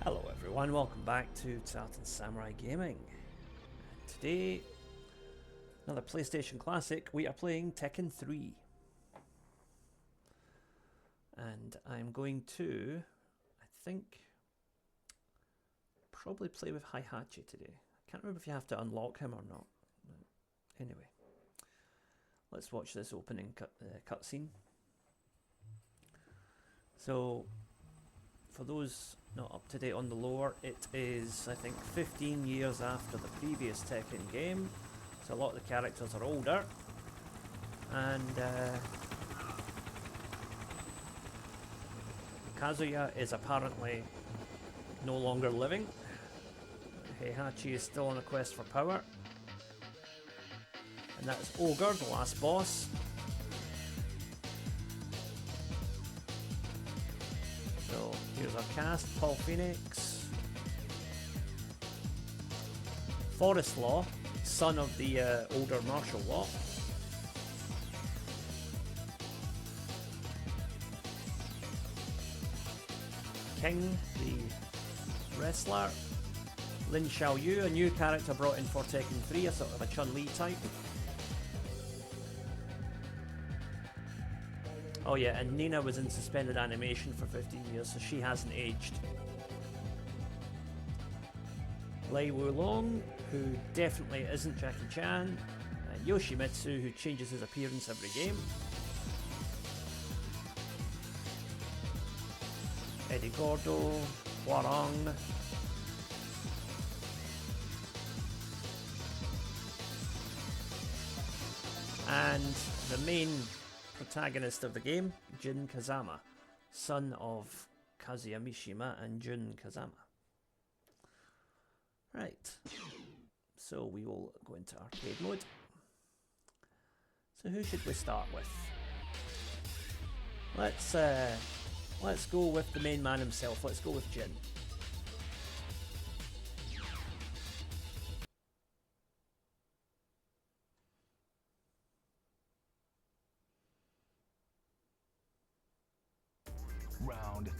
Hello everyone, welcome back to Tartan Samurai Gaming. Today, another PlayStation classic, we are playing Tekken 3. And I'm going to, I think, probably play with Heihachi today. I can't remember if you have to unlock him or not. But anyway, let's watch this opening cutscene. So, for those not up to date on the lore, it is, I think, 15 years after the previous Tekken game, so a lot of the characters are older, and Kazuya is apparently no longer living. Heihachi is still on a quest for power, and that's Ogre, the last boss. So here's our cast: Paul Phoenix, Forest Law, son of the older martial law, King, the wrestler, Lin Xiaoyu, a new character brought in for Tekken 3, a sort of a Chun-Li type. Oh yeah, and Nina was in suspended animation for 15 years, so she hasn't aged. Lei Wulong, who definitely isn't Jackie Chan. Yoshimitsu, who changes his appearance every game. Eddie Gordo, Hwoarang. And the main protagonist of the game, Jin Kazama, son of Kazuya Mishima and Jin Kazama. Right, so we will go into arcade mode. So who should we start with? Let's go with the main man himself. Let's go with Jin.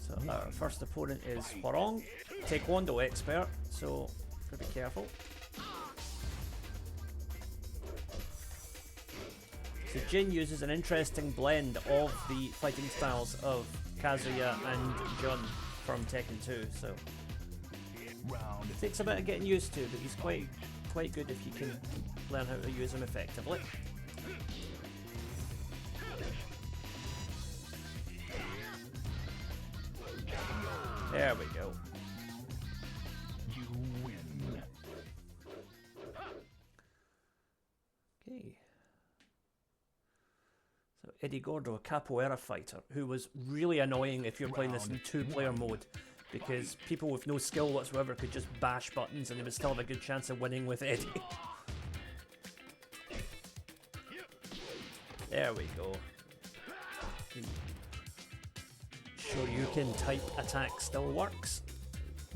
So our first opponent is Hwoarang, Taekwondo expert, so be careful. So Jin uses an interesting blend of the fighting styles of Kazuya and Jun from Tekken 2, so it takes a bit of getting used to, but he's quite good if you can learn how to use him effectively. There we go. You win. Okay. So Eddie Gordo, a capoeira fighter, who was really annoying if you're playing this in two-player mode, because people with no skill whatsoever could just bash buttons and they would still have a good chance of winning with Eddie. There we go. Shoryuken type attack still works.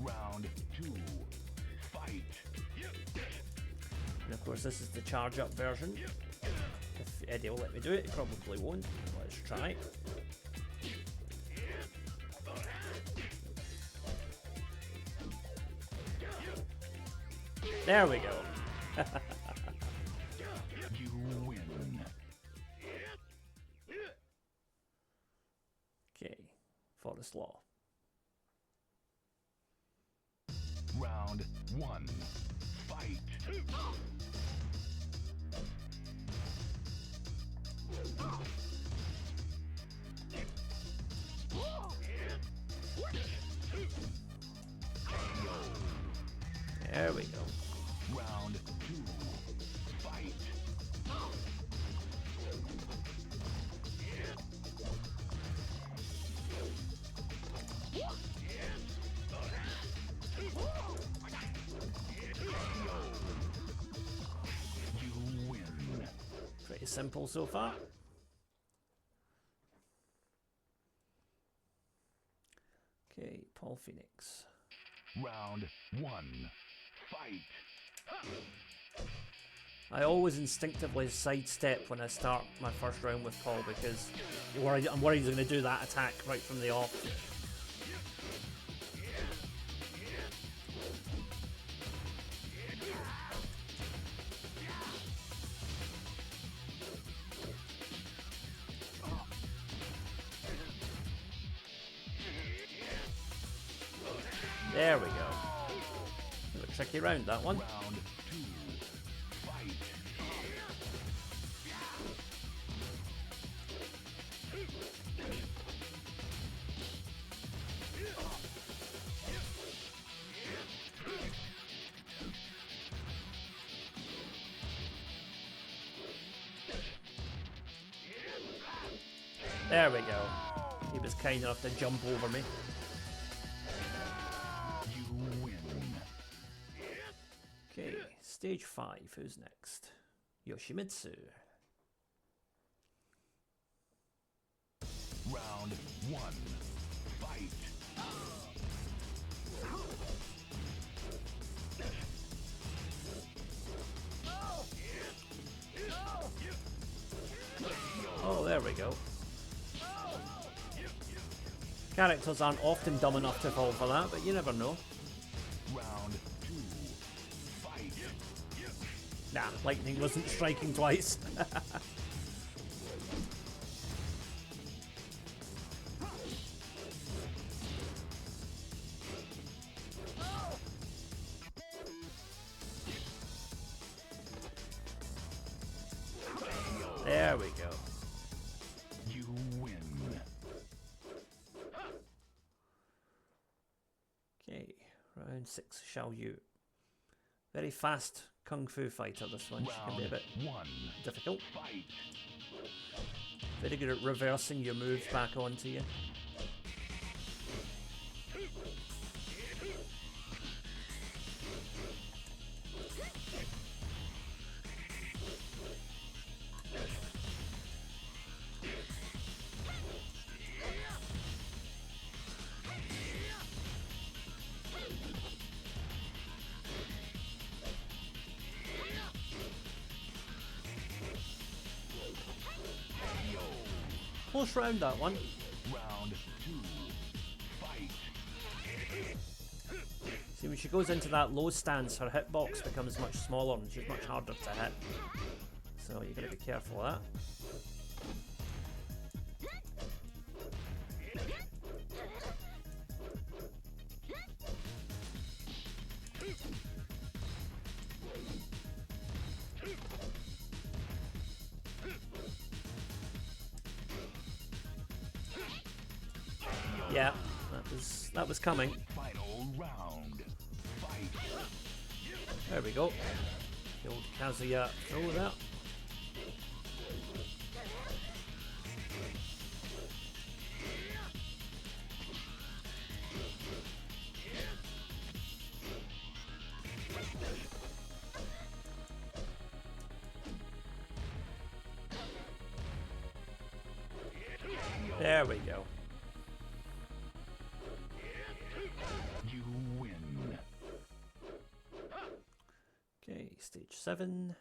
Round 2, fight. And of course this is the charge up version. If Eddie will let me do it, he probably won't. Let's try. There we go. You win. Okay. Forest Law. Round 1, fight. There we go. Round 2, fight. You win. Pretty simple so far. Okay, Paul Phoenix. Round 1, fight. I always instinctively sidestep when I start my first round with Paul because I'm worried he's going to do that attack right from the off. There we go. A bit tricky round, that one. Round 2. Fight. There we go. He was kind enough to jump over me. You win. Okay, stage 5. Who's next? Yoshimitsu. Round 1. Fight. Oh, there we go. Characters aren't often dumb enough to fall for that, but you never know. Round 2. Fight. Nah, lightning wasn't striking twice. There we go. You win. Okay, round 6, Xiao Yu. Very fast kung fu fighter, this one. She can be a bit Round 1. difficult. Fight. Very good at reversing your moves back onto you. Close round, that one. Round 2. Fight. See, when she goes into that low stance, her hitbox becomes much smaller and she's much harder to hit. So you gotta be careful of that. Yeah, that was coming. Final round. Fight. There we go. The old Kazuya throw that. There we go. You win. Okay, stage 7,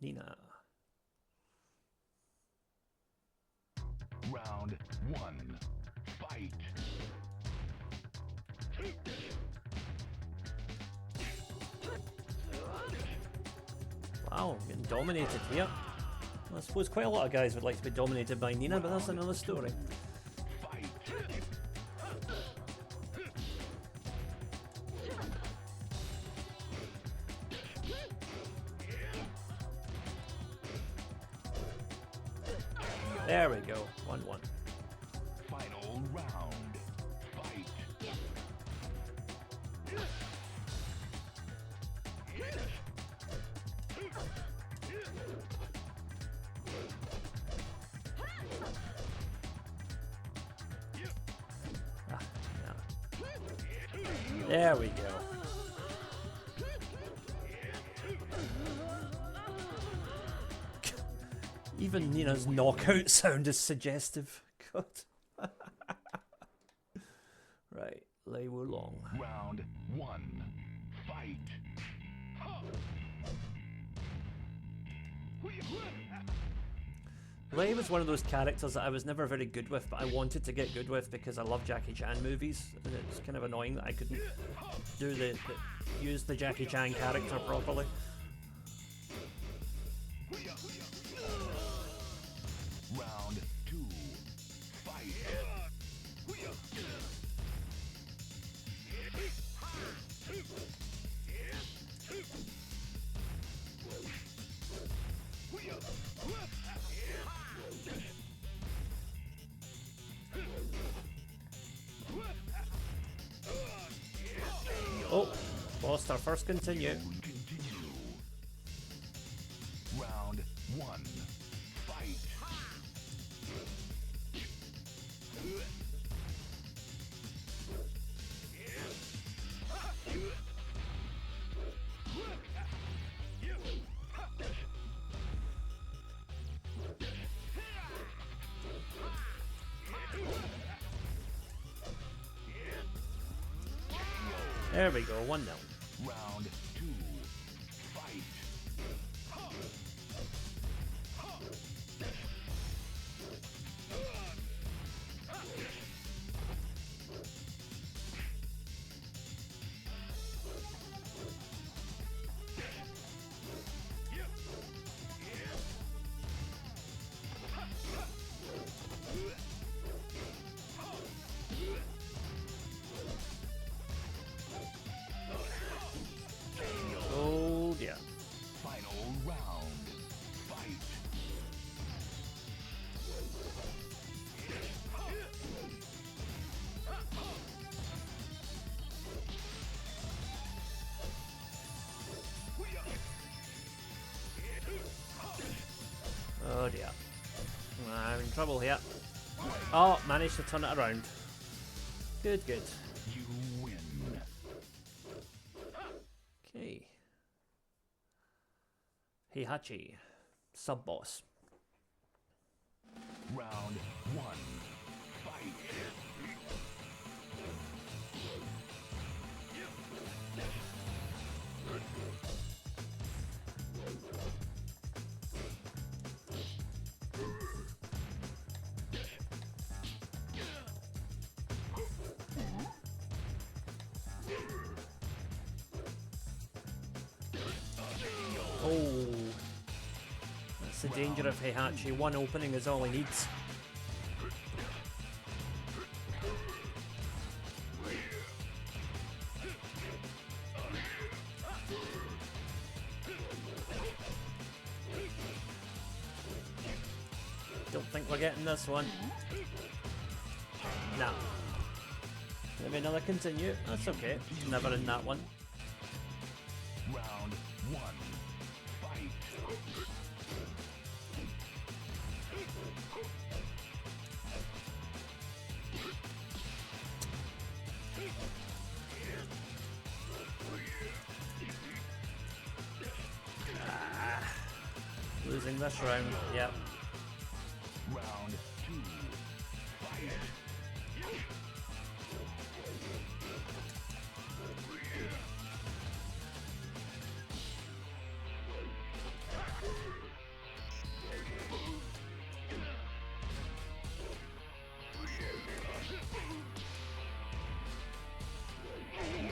Nina. Round 1. Fight. Wow, getting dominated here. Well, I suppose quite a lot of guys would like to be dominated by Nina, but that's another story. Fight. There we go, 1-1. Final round. Fight. Ah, yeah. There we go. Even Nina's knockout sound is suggestive. God. Right, Lei Wulong. Round 1. Fight. Lei was one of those characters that I was never very good with, but I wanted to get good with because I love Jackie Chan movies, and it's kind of annoying that I couldn't do use the Jackie Chan character properly. Round 2. Fight. Lost our first continue. Continue. Round 1. Fight. There we go, 1-0. Round 2. Fight. Oh dear. Final round. Fight. Oh dear. I'm in trouble here. Oh, managed to turn it around. Good, good. You win. Okay. Heihachi, sub-boss. Round 1. Fight. Oh. That's the danger of Heihachi. One opening is all he needs. Don't think we're getting this one. Nah. Maybe another continue. That's okay. Never in that one. Round 1. Fight. Losing this round. Yep. Round 2. Fight.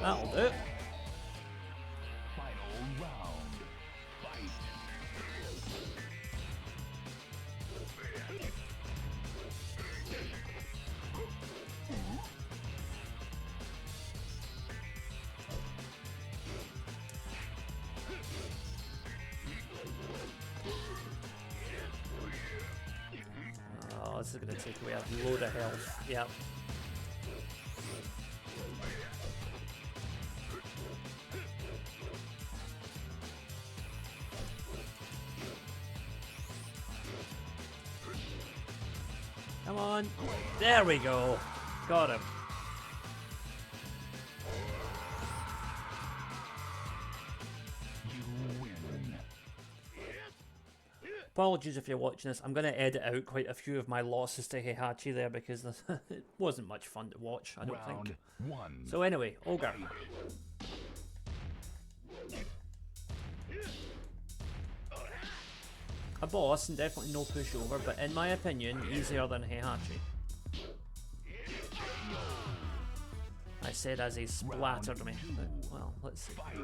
That'll do. Final round. Fight. Oh, this is going to take away a load of health. Yep. Come on. There we go. Got him. You win. Apologies if you're watching this. I'm going to edit out quite a few of my losses to Heihachi there because it wasn't much fun to watch, I don't Round think. 1. So anyway, Ogre. A boss and definitely no pushover, but in my opinion, easier than Heihachi. I said as he splattered me. But, well, let's see. Fight.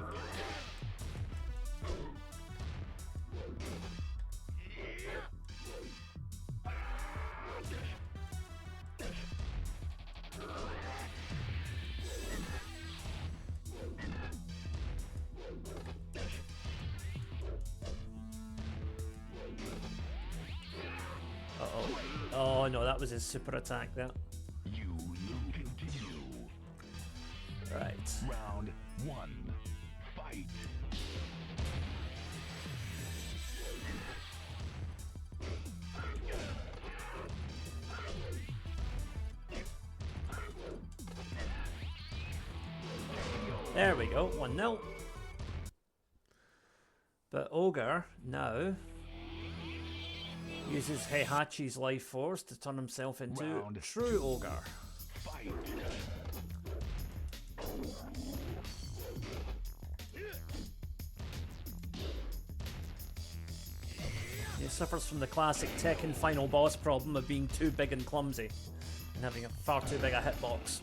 Uh-oh. Oh no, that was his super attack there. You continue. Right. Round 1. Fight. There we go, 1-0. But Ogre now uses Heihachi's life force to turn himself into Round true Ogre. Fight. He suffers from the classic Tekken final boss problem of being too big and clumsy and having a far too big a hitbox.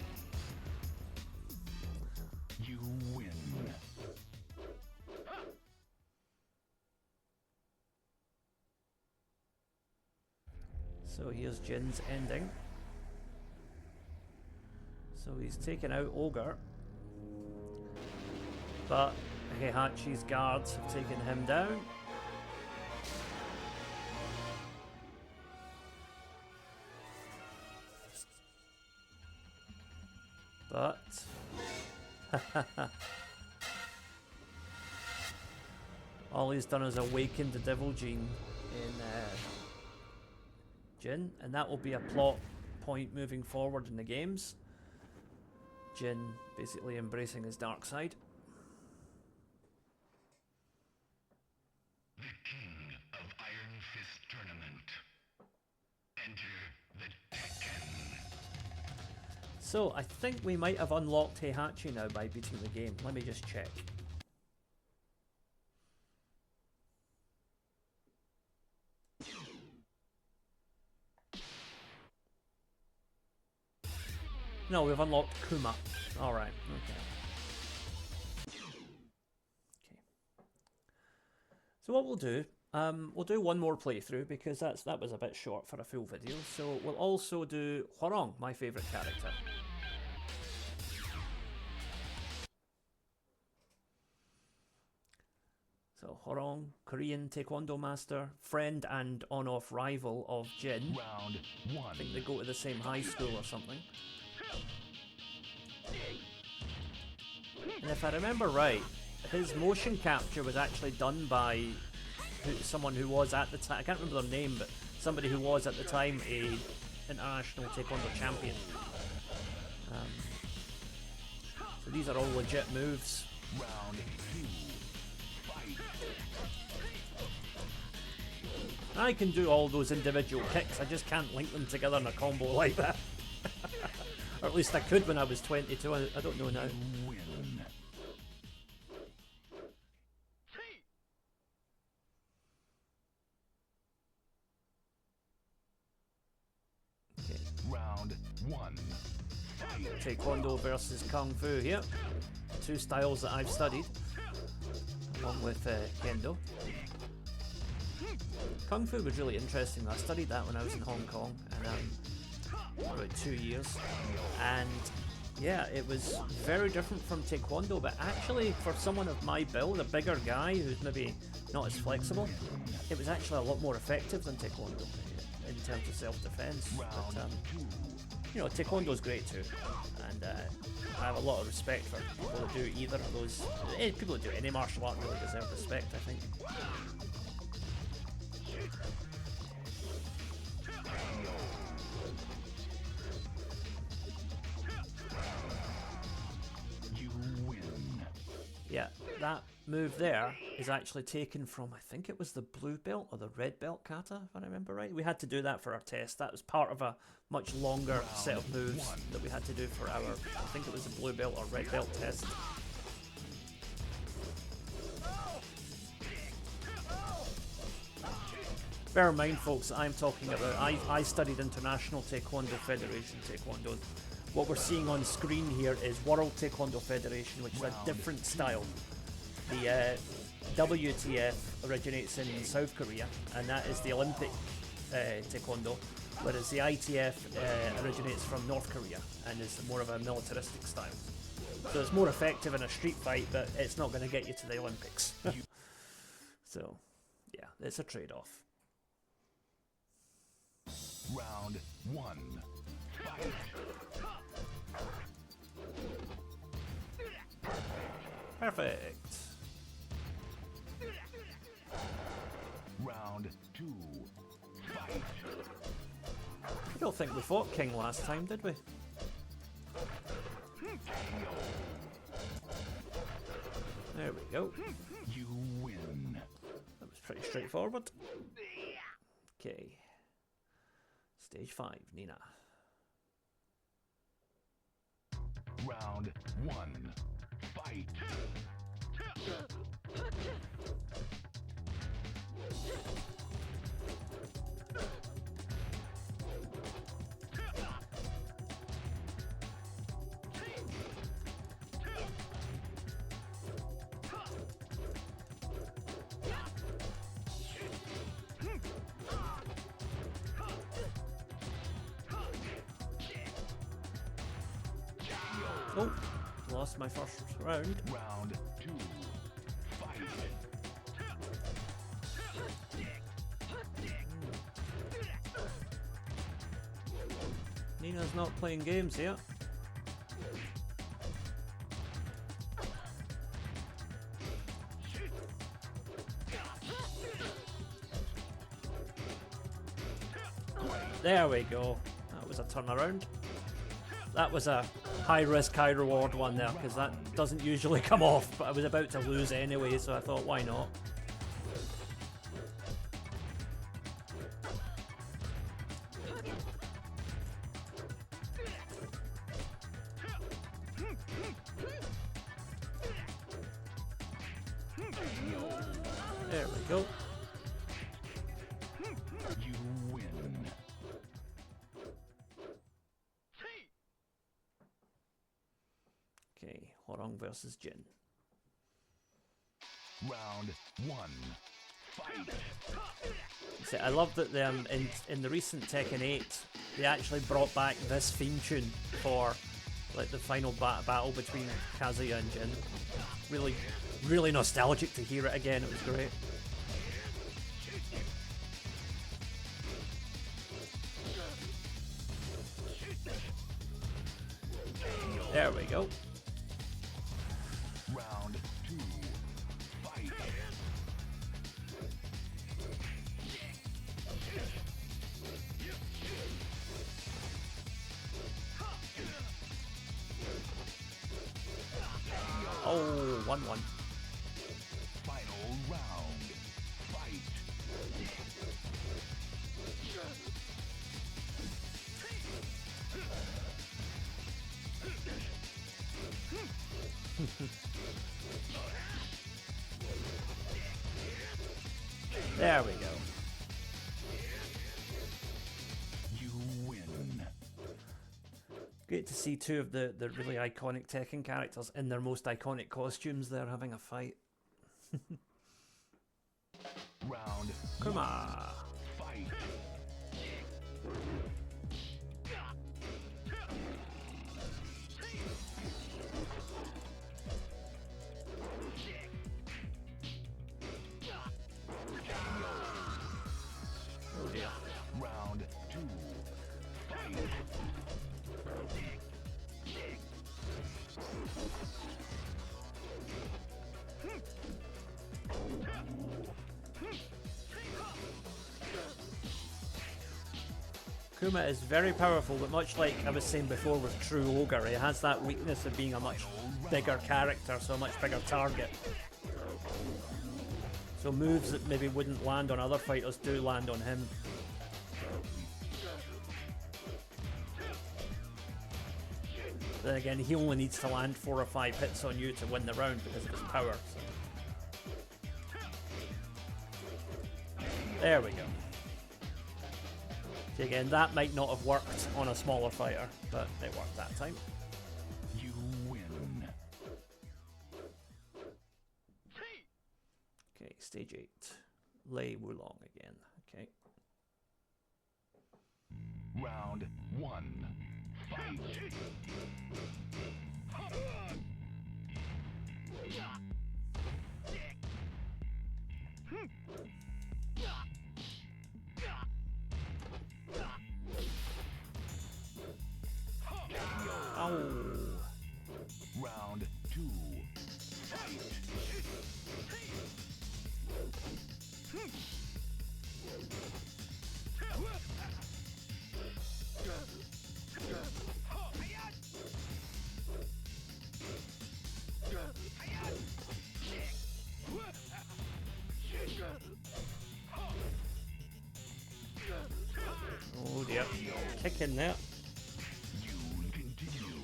You win. So here's Jin's ending. So he's taken out Ogre, but Heihachi's guards have taken him down. But all he's done is awakened the Devil Gene in Jin, and that will be a plot point moving forward in the games. Jin basically embracing his dark side. The King of Iron Fist Tournament. Enter the Tekken. So I think we might have unlocked Heihachi now by beating the game. Let me just check. No, we've unlocked Kuma. Alright, okay. Okay. So what we'll do one more playthrough because that was a bit short for a full video. So we'll also do Hwoarang, my favourite character. So Hwoarang, Korean Taekwondo master, friend and on-off rival of Jin. Round one. I think they go to the same high school or something. And if I remember right, his motion capture was actually done by someone who was at the time, I can't remember their name, but somebody who was at the time a international Taekwondo champion. So these are all legit moves. Round two. Fight. I can do all those individual kicks, I just can't link them together in a combo like that. Or at least I could when I was 22, I don't know now. You win. Okay. Round one. Fight. Taekwondo versus Kung Fu here. Two styles that I've studied, along with Kendo. Kung Fu was really interesting. I studied that when I was in Hong Kong, and about 2 years. And yeah, it was very different from Taekwondo, but actually for someone of my build, a bigger guy who's maybe not as flexible, it was actually a lot more effective than Taekwondo in terms of self-defense. But you know, Taekwondo is great too, and I have a lot of respect for people that do either of those. People that do any martial art really deserve respect, I think. You win. Yeah, that move there is actually taken from, I think it was the blue belt or the red belt kata, if I remember right. We had to do that for our test. That was part of a much longer set of moves that we had to do for our, I think it was the blue belt or red belt test. Bear in mind, folks, I'm talking about, I studied International Taekwondo Federation Taekwondo. What we're seeing on screen here is World Taekwondo Federation, which is a different style. The WTF originates in South Korea, and that is the Olympic Taekwondo, whereas the ITF originates from North Korea and is more of a militaristic style. So it's more effective in a street fight, but it's not going to get you to the Olympics. So, yeah, it's a trade-off. Round one. Fight. Perfect. I don't think we fought King last time, did we? There we go. You win. That was pretty straightforward. Okay. Stage 5, Nina. Round 1. Fight. Oh, lost my first round. Round 2. Fight. Nina's not playing games here. There we go. That was a turnaround. That was a high risk, high reward one there, because that doesn't usually come off, but I was about to lose anyway, so I thought, why not? There we go. You win. Okay, Hwoarang versus Jin. Round 1. Fight. See, I love that in the recent Tekken 8, they actually brought back this theme tune for like the final battle between Kazuya and Jin. Really, really nostalgic to hear it again. It was great. There we go. Round 2. Fight. Oh, 1-1. Final round. Fight. There we go. You win. Great to see two of the really iconic Tekken characters in their most iconic costumes there having a fight. Round Come 1. on. Fight. Oh dear. Round 2. Fight. Kuma is very powerful, but much like I was saying before with True Ogre, he has that weakness of being a much bigger character, so a much bigger target. So moves that maybe wouldn't land on other fighters do land on him. Then again, he only needs to land 4 or 5 hits on you to win the round because of his power. So. There we go. See, again, that might not have worked on a smaller fighter, but it worked that time. You win. Okay, stage 8. Lei Wulong again. Okay. Round 1. Fight. Ow. Round 2. Fight. kick in there. You continue.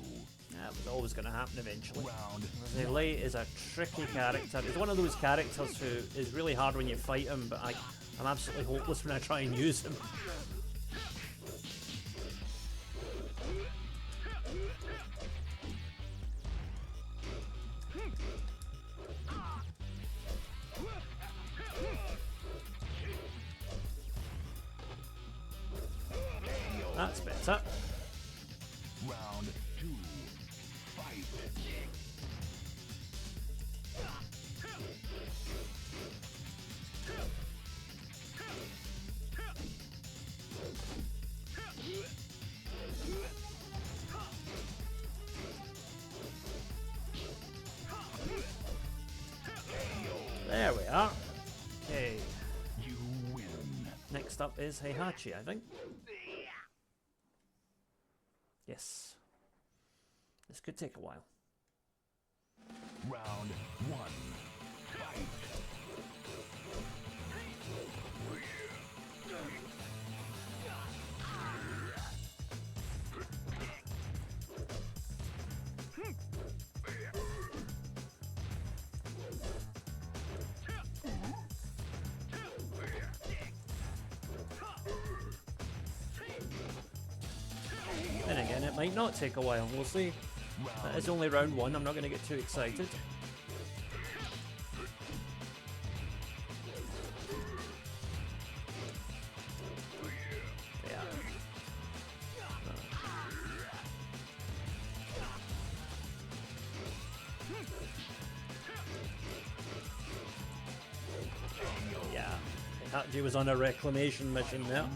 That was always going to happen eventually. Round Lei is a tricky character. He's one of those characters who is really hard when you fight him, but I'm absolutely hopeless when I try and use him. That's better. Round 2. Fight. There we are. Okay. You win. Next up is Heihachi, I think. Yes. This could take a while. Round 1. Fight. Then again, it might not take a while. We'll see. It's only round 1. I'm not going to get too excited. Yeah. Yeah. Heihachi was on a reclamation mission there.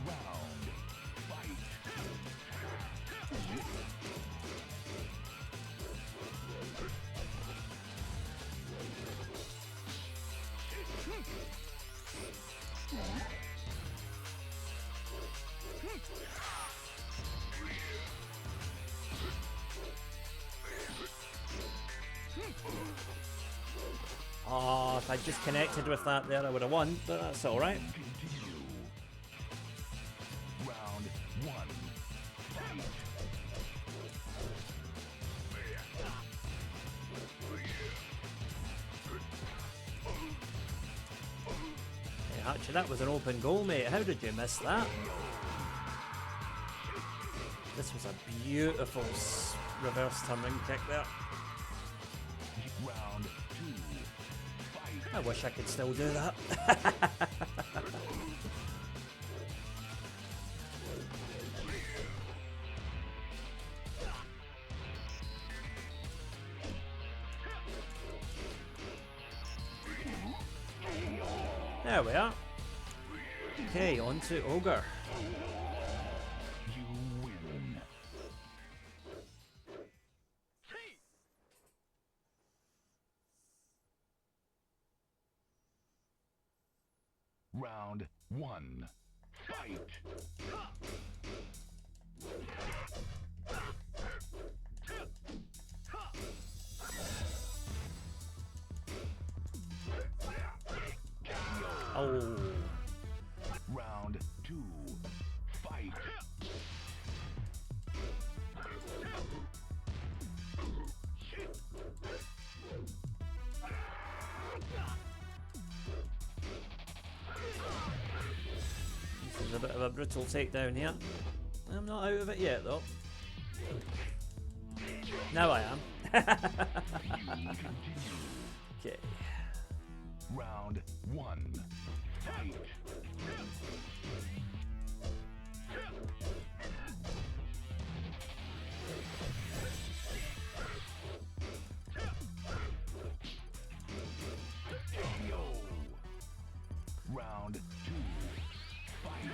Oh, if I just connected with that there, I would have won, but that's alright. Continue. Round 1. Fight. Heihachi, that was an open goal, mate. How did you miss that? This was a beautiful reverse turning kick there. Round 2. Fight. I wish I could still do that. There we are. Okay, on to Ogre. You win. Round 1. Fight. Oh. Round 2. Fight. This is a bit of a brutal takedown here. I'm not out of it yet, though. Now I am. Okay. Round 1. Fight. Round 2. Fight.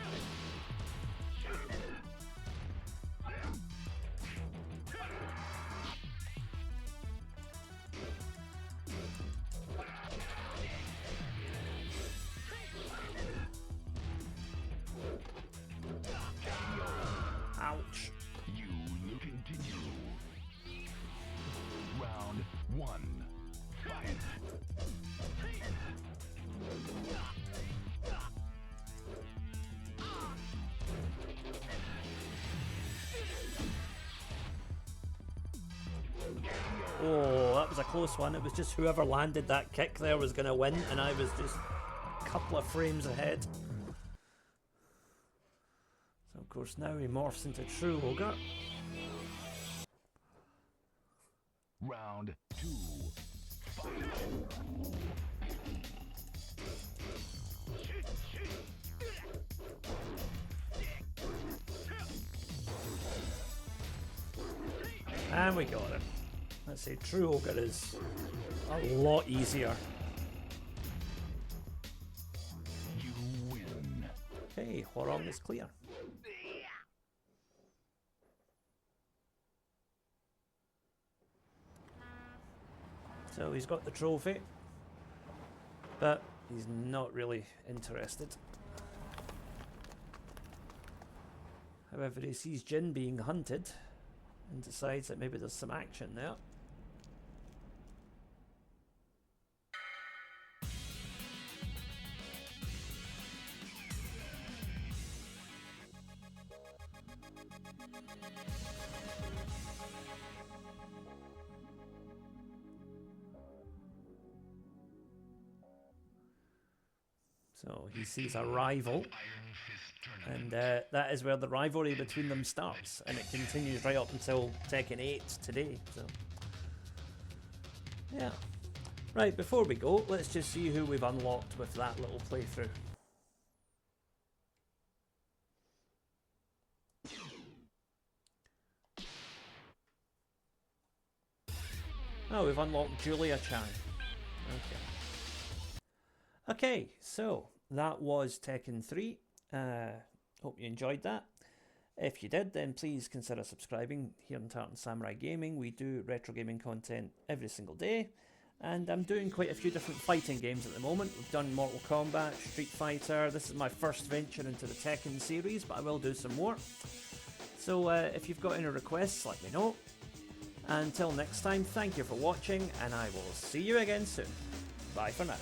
Ouch. You continue. Round 1. Fight. Oh, that was a close one. It was just whoever landed that kick there was going to win, and I was just a couple of frames ahead. So of course now he morphs into True Ogre. Round 2. Fight. And we got him. Let's say True Ogre is a lot easier. You win. Okay, Hwoarang is clear. So he's got the trophy, but he's not really interested. However, he sees Jin being hunted and decides that maybe there's some action there. So he sees a rival, and that is where the rivalry between them starts, and it continues right up until Tekken 8 today. So yeah, right, before we go, let's just see who we've unlocked with that little playthrough. Oh, we've unlocked Julia Chan. Okay. Okay, so that was Tekken 3. Hope you enjoyed that. If you did, then please consider subscribing here on Tartan Samurai Gaming. We do retro gaming content every single day, and I'm doing quite a few different fighting games at the moment. We've done Mortal Kombat, Street Fighter. This is my first venture into the Tekken series, but I will do some more. So if you've got any requests, let me know. Until next time, thank you for watching, and I will see you again soon. Bye for now.